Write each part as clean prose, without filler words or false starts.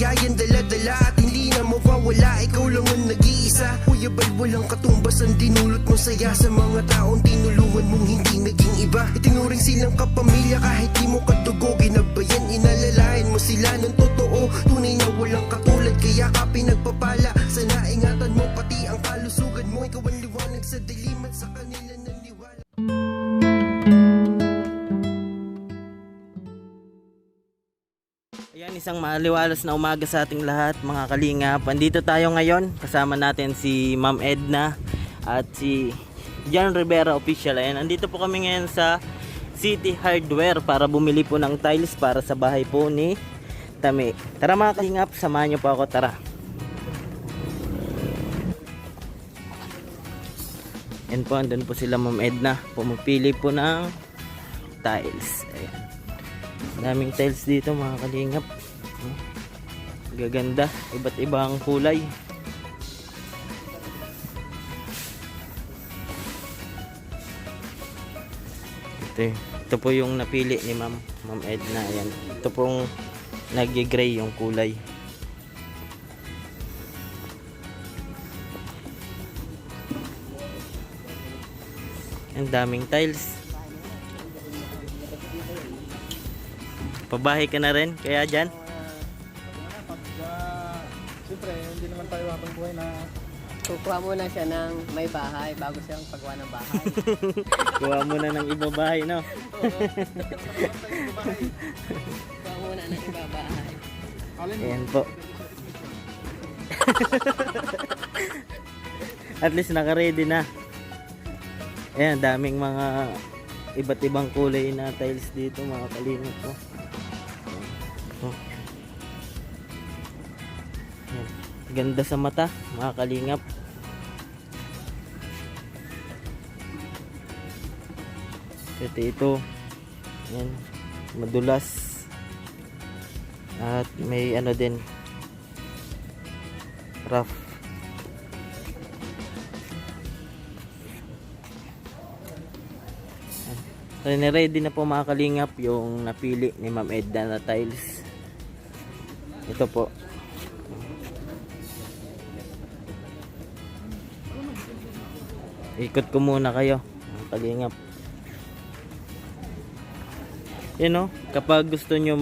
kaligayahan dala-dala at hindi na mawawala. Ikaw lang ang nag-iisa. Kuya Bal, walang katumbas ang dinulot mo saya sa mga taong tinulungan mong hindi naging iba. Itinuring silang kapamilya kahit di mo kadugo. Ginabayan, inalalayan mo sila ng totoo. Tunay na walang katulad, kaya ka pinagpapala. Sana ingatan mo pati ang kalusugan mo. Ikaw ang liwanag sa dilim at sa kanila naniwala. Ayan, isang maaliwalas na umaga sa ating lahat mga kalingap. Andito tayo ngayon, kasama natin si Ma'am Edna at si John Rivera Official. Ayan, andito po kami ngayon sa City Hardware para bumili po ng tiles para sa bahay po ni Tami. Tara mga kalingap, samahan niyo po ako, tara. Ayan po, andun po sila Ma'am Edna. Pumipili po ng tiles. Ayan. Daming tiles dito mga kalingap. Gaganda, iba't ibang kulay. Ito po yung napili ni Ma'am Edna. Ayan. Ito pong nag-gray yung kulay. Ang daming tiles. Pabahay ka na rin, kaya dyan? Siyempre, hindi naman tayo habang buhay na Kukuha muna siya ng may bahay bago siyang paggawa ng bahay. Kuha muna ng ibang bahay, no? Kuha muna ng iba bahay. Ayan po. At least naka-ready na. Ayan, daming mga iba't ibang kulay na tiles dito mga kalingap po. Ayan. Ganda sa mata mga kalingap. Ito. Ayan, madulas. At may ano din, rough. Ready na po mga kalingap yung napili ni Ma'am Edna na tiles. Ito po. Ikot ko muna kayo mga kalingap. You know, kapag gusto nyo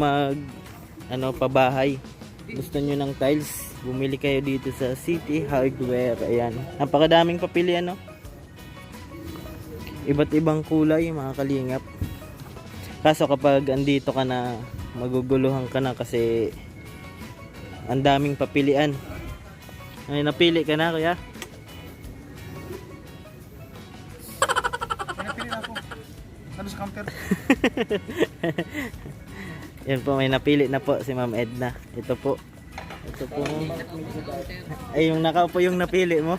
pabahay, gusto nyo ng tiles, bumili kayo dito sa City Hardware. Ayan, napakadaming papili iba't ibang kulay mga kalingap. Kaso kapag andito ka na, maguguluhan ka na kasi ang daming papilian. Ay, napili ka na kuya? pinapili na ako. Ano sa counter? Yan po, may napili na po si Ma'am Edna. Ito po. Ay, yung nakaupo yung napili mo.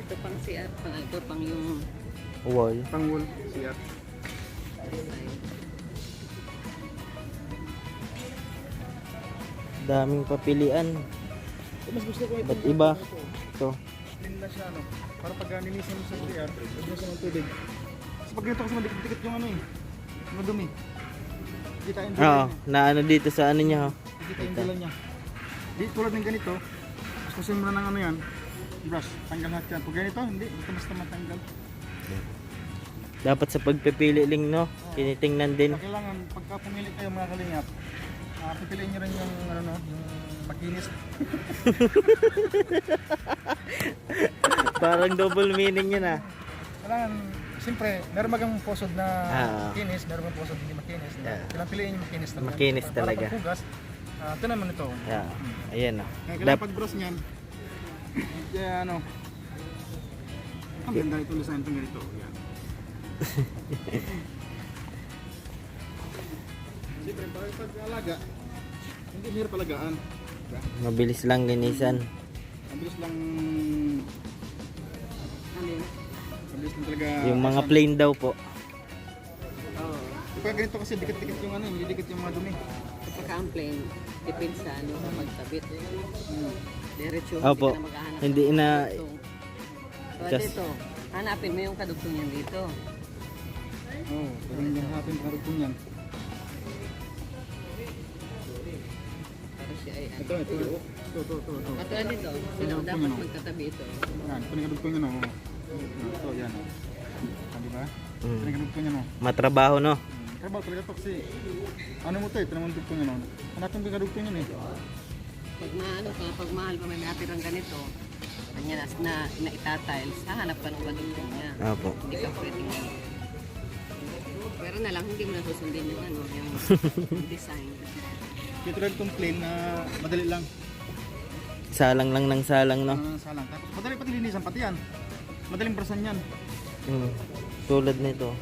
Ito pang CR, ito pang yung Wall. Pangwol, siya. Daming papilian. Mas gusto ko Ba't iba? Ito. Clean na siya, ano. Para pag ninisan mo sa siya, huwag mo sa ng tubig. Kasi pag ganito kasi madikit-dikit yung ano eh. Madumi. Kita yung Oo, dulan niya. na ano dito sa ano niya. Kita yung dulan niya. Di tulad ng ganito, gusto mo na ng ano yan, brush, tanggal lahat yan. Pag ganito, hindi, basta matanggal. Dapat sa pagpipili ling, no? Tinitingnan din. Kailangan, pagka pumili kayo mga kalingap, pipiliin nyo rin yung, ano, no, yung makinis. Parang double meaning yun ah. Kailangan, siyempre, meron magang posod na Ah. makinis, meron magang posod hindi makinis. Yeah. Kailangan piliin yung makinis talaga. Makinis talaga. Para paghugas, ito naman ito. Yeah. Ayan ah. Kaya kailangan pag-brush niyan, kaya ano, ang ganda ito, design ito ganito. Yan. Siyempre, pag-alaga, hindi mahirap alagaan. Diba? Mabilis lang linisan. Mabilis lang, ano yun? mabilis lang talaga. Yung mga plain daw po. Oo. Pag ganito kasi dikit-dikit yung ano, hindi dikit yung mga dumi. Kapag ang plain, depende sa ano, sa magtabit. Diretso, Opo. hindi ka na maghahanap. Hindi na So, Just- dito, hanapin mo yung kadugtong yan dito. Oo, pwedeng hatin karugtong yan. siya ay ano. Ito. Katulad nito, sila dapat magkatabi ito. Yan, panigadugtong yun, oh. Ito, yan. Ah, di ba? Mm. Panigadugtong yun, oh. Matrabaho, no? Trabaho talaga to kasi, ano mo to eh, pinamandugtong yun, oh. Hanapin panigadugtong yun, eh. Pag maano ka, pag mahal pa may natirang ganito, kanya na itatiles, hahanap ka ng kadugtong niya. Opo. Hindi ka pwedeng ano. Pero na lang, hindi mo na susundin yung ano, yung design. Dito rin itong plain na madali lang. Salang lang ng salang, no? Salang. Tapos madali pati linisan, pati yan. Madaling brasan yan. Mm. Tulad nito.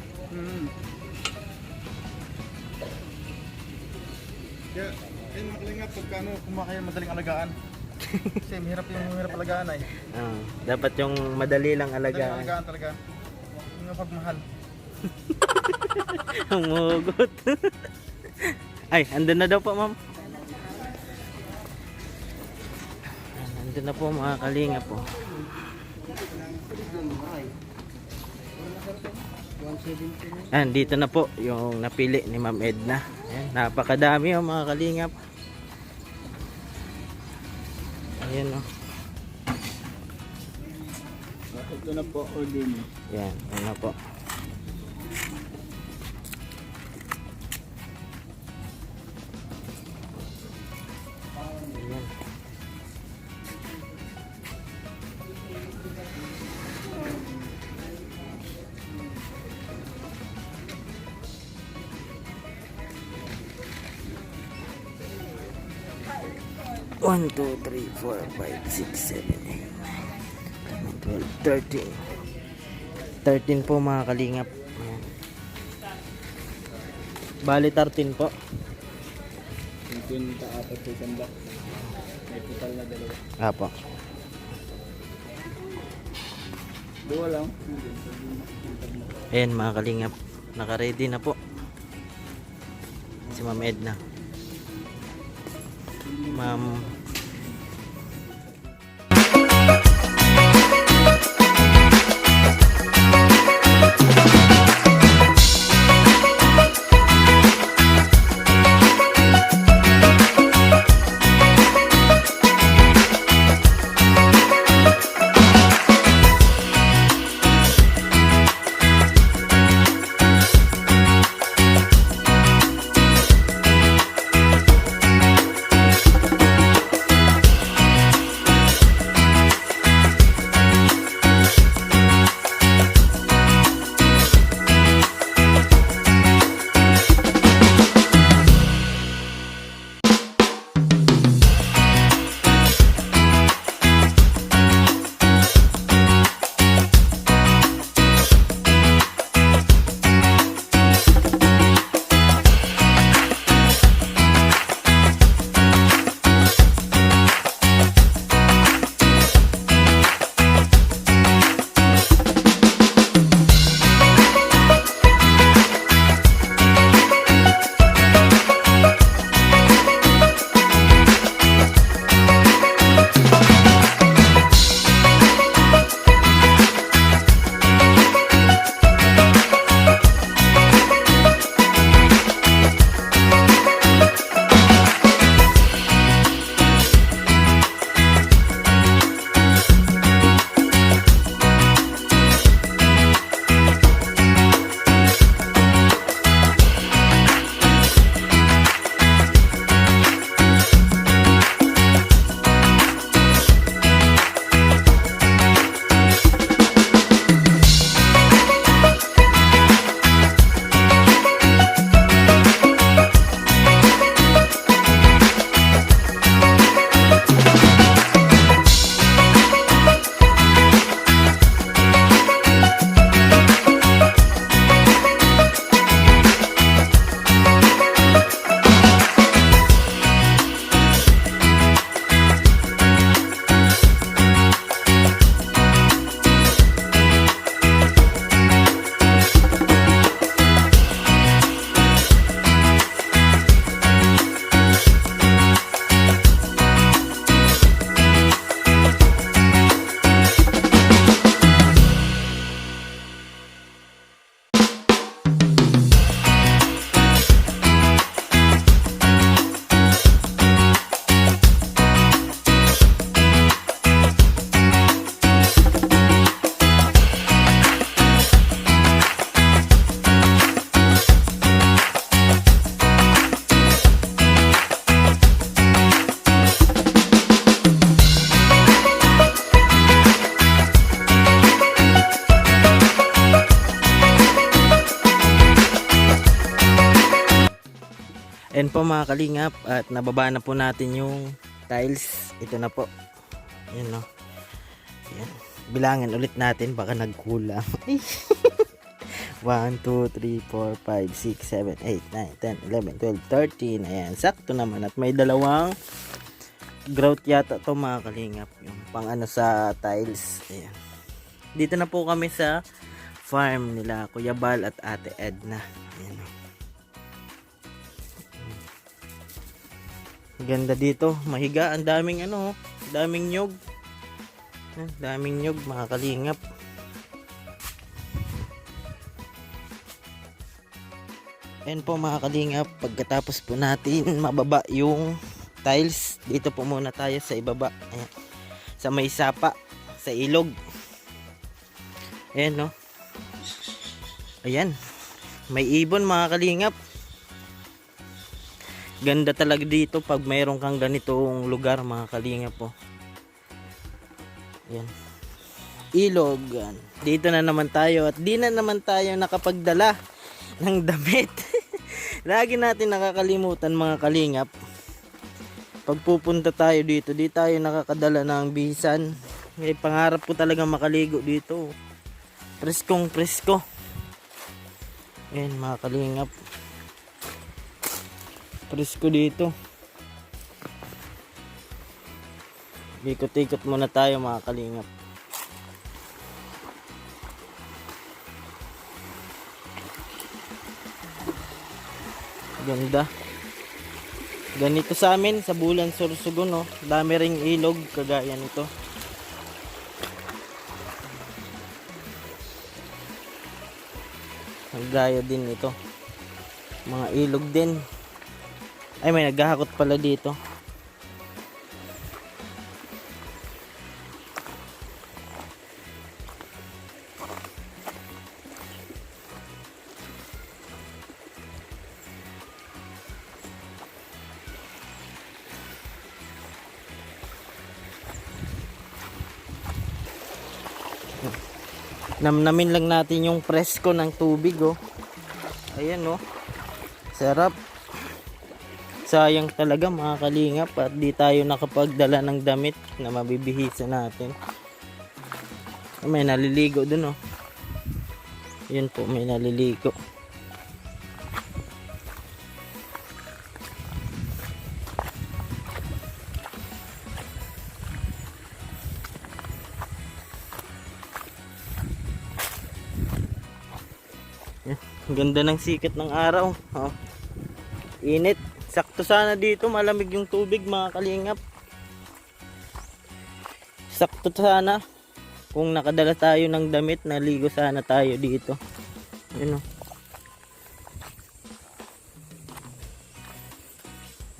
Kaya, ayun mga kalingap, pagka ano, kumuha kayo madaling alagaan. Kasi mahirap alagaan ay. Ah, dapat yung madali lang Madaling alagaan. alagaan talaga. Yung pagmahal. Ang mugot. Ay, andun na daw po, ma'am. Andun na po mga kalinga po. Ayan, dito na po yung napili ni Ma'am Edna. Ayan, napakadami yung mga kalingap. Ayan o. Ito na po, order mo. Ayan, ayan na po. Ayan. One, 2, 3, 4, 5, 6, 7, 8, 12, 13 po mga kalingap. Ayan. Bali 13 po. Yung kaapat po sanda. May total na dalawa. Apo. Dua lang. Ayan mga kalingap, naka-ready na po si Ma'am Edna. Ma'am And po mga kalingap, at nababa na po natin yung tiles. Ito na po. Yan no. Yan. Bilangan ulit natin, baka nagkulang. 1, 2, 3, 4, 5, 6, 7, 8, 9, 10, 11, 12, 13. Ayan, sakto naman. At may dalawang grout yata to mga kalingap. Yung pang ano sa tiles. Ayan. Dito na po kami sa farm nila Kuya Bal at Ate Edna. Ayan. Ganda dito. Mahiga. Ang daming ano. Daming nyog. Daming nyog mga kalingap. Ayan po mga kalingap, pagkatapos po natin mababa yung tiles, dito po muna tayo sa ibaba. Ayan. Sa may sapa, sa ilog. Ayan no. Ayan. May ibon mga kalingap. Ganda talaga dito pag mayroon kang ganitong lugar mga kalingap po. Ayan. Ilog. Ayan. Dito na naman tayo at di na naman tayo nakapagdala ng damit. Lagi natin nakakalimutan mga kalingap. Pag pupunta tayo dito, di tayo nakakadala ng bisan. May pangarap ko talaga makaligo dito. Preskong presko. Ayan mga kalingap. Presko dito. Ikot-ikot muna tayo mga kalingap. Ganda. Ganito sa amin sa Bulan Sorsogon, no. Dami ring ilog kagaya nito. Kagaya din ito. Mga ilog din. Ay, may naghahakot pala dito. Namnamin lang natin yung presko ng tubig, oh. Ayan, oh. Sarap. Sayang talaga mga kalingap at di tayo nakapagdala ng damit na mabibihisa natin. May naliligo dun, oh. Yun po, may naliligo. Ganda ng sikat ng araw. Oh. Init. Sakto sana dito. Malamig yung tubig mga kalingap. Sakto sana. Kung nakadala tayo ng damit, naligo sana tayo dito. Ayun, oh.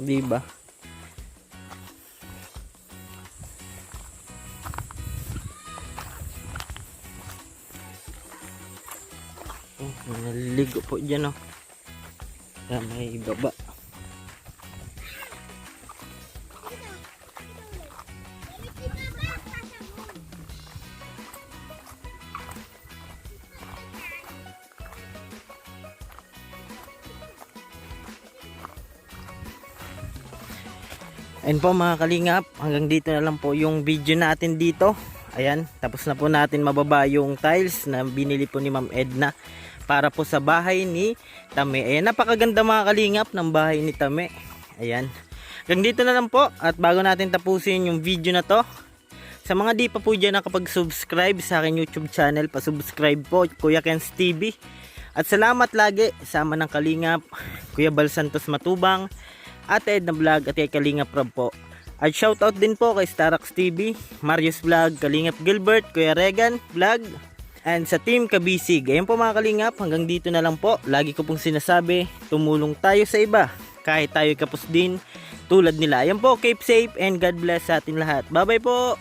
Diba? Naliligo po dyan, oh. Kaya may baba. Ayun po mga kalingap, hanggang dito na lang po yung video natin dito. Ayan, tapos na po natin mababa yung tiles na binili po ni Ma'am Edna para po sa bahay ni Tame. Ayan, napakaganda mga kalingap ng bahay ni Tame. Ayan, hanggang dito na lang po. At bago natin tapusin yung video na to, sa mga di pa po dyan nakapag-subscribe sa akin YouTube channel, pa-subscribe po, Kuya Ken's TV. At salamat lagi, sama ng kalingap, Kuya Bal Santos Matubang, Ate Edna Vlog at kay Kalingap Rob po. At shoutout din po kay Starax TV, Marius Vlog, Kalingap Gilbert, Kuya Regan Vlog, and sa Team Kabisig. Ayun po mga kalingap, hanggang dito na lang po. Lagi ko pong sinasabi, tumulong tayo sa iba, kahit tayo kapos din tulad nila. Ayun po, keep safe and God bless sa atin lahat. Bye bye po!